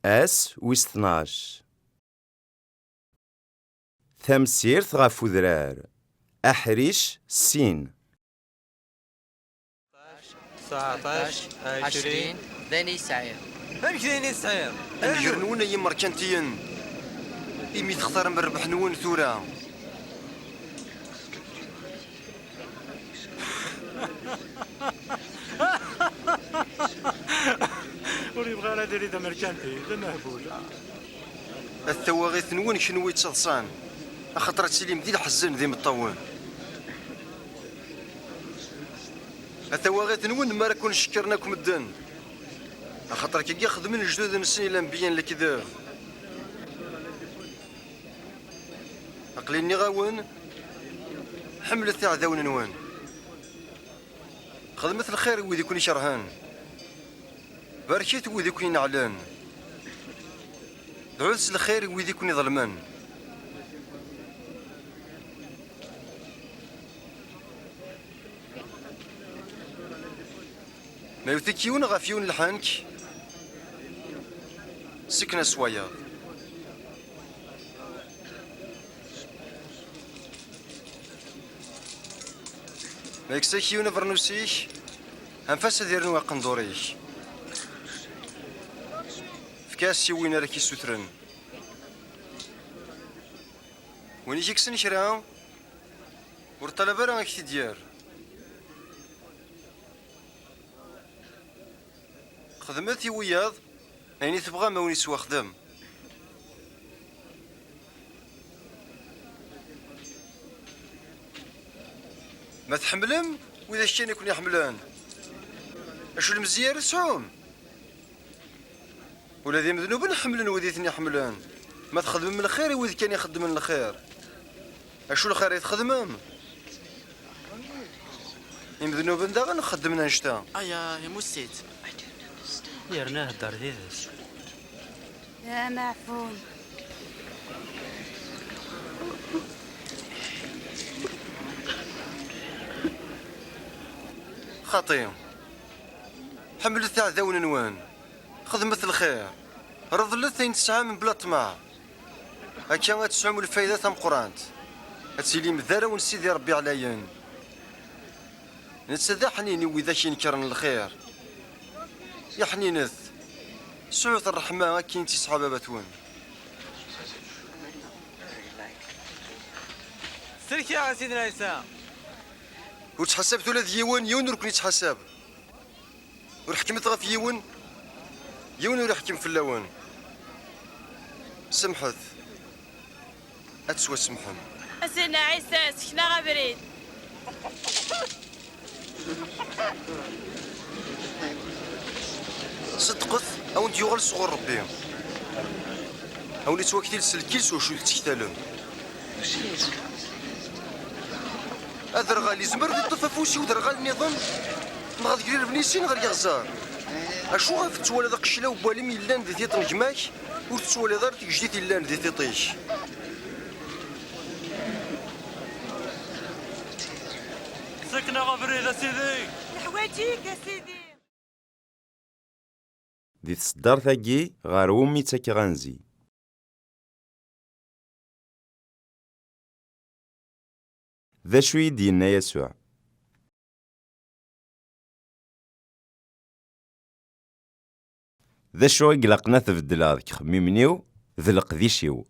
أس ويس 12. تمسيرت غاف ودرار أحريش سين 19 20 داني سعير امك دايني سعير الجرنون اي مركنتيين إمي تختار من ربح نون ثورة. وريبغى انا ديري دا مركانتي دا مهبول. الثواغيث نون شنو يتصلصان خاطر تسليم دي الحزن ذي مطون. الثواغيث نون ما راكون شكرناكم الدن خاطر كي يخدمون الجدود نسني الانبياء الكذاب. عقليني غاون حملت عذاون نوان خدمت الخير ويدي يكون شرهان باركيت ويدي يكون نعلان دعوت الخير ويدي يكون ظلمان. ما يوثكيون غافيون الحنك سكنة سوايا ما يكساكيون فرنوسيش انفاس ديرنوا قندوريش فكاسي وين راكي سوترن وين يجيك سن شراو ورطلبا راك تدير خدمتي وياض يعني تبغى ما وين يسوى خدم. ما تحملم واذا الشين يكون يحملان اشو المزيار سعوم ولا ذي مذنوب نحملن وذي ثني يحملان. ما تخدم من الخير وذي كان يخدم من الخير اشو الخير يتخدمم يمذنوب داغا نخدمنا نشتا ايا موسيت يرناه الدار ديدس يا معفون خطيم حملت عذاون نوان خدمت الخير رضلت ثين تسعة من بلا طمع هكا تسعم الفايدة تم قرانت هتسيلي مذارة ونسيدي ربي عليان نتسدى حنيني وإذا ينكرن الخير يا حنينث سعود الرحمة كين تسعة بابتون سلكي يا سيدنا عيسى وتحسبت ولا ديوان يون ركني تحسب ورحكمت غف يون ولا حكم في اللون سمحت أتسوى سمحن سيدنا عيسى سكنا غبريد صدقت او انت يغل صغر ربي او نتوا كثير سلكيل شو تكتالم أذرغال يزمر دي طفافوسي ودرغال النظام نغاد قرير بنيسين غير يغزار اشو غاف تتوالى ذاك الشلا وبالي ميلان ذي تيط نجماك وتتوالى دار تيجديت اللان ذي تيطيش سكنة غبريد يا سيدي حوايجيك يا سيدي. دي تصدر ثاقي غار ومي تاكي غنزي ذا شوي دينا يسوع ذا شوي قلقنا تبدل هذاك خميمنيو ذلق ذي شيو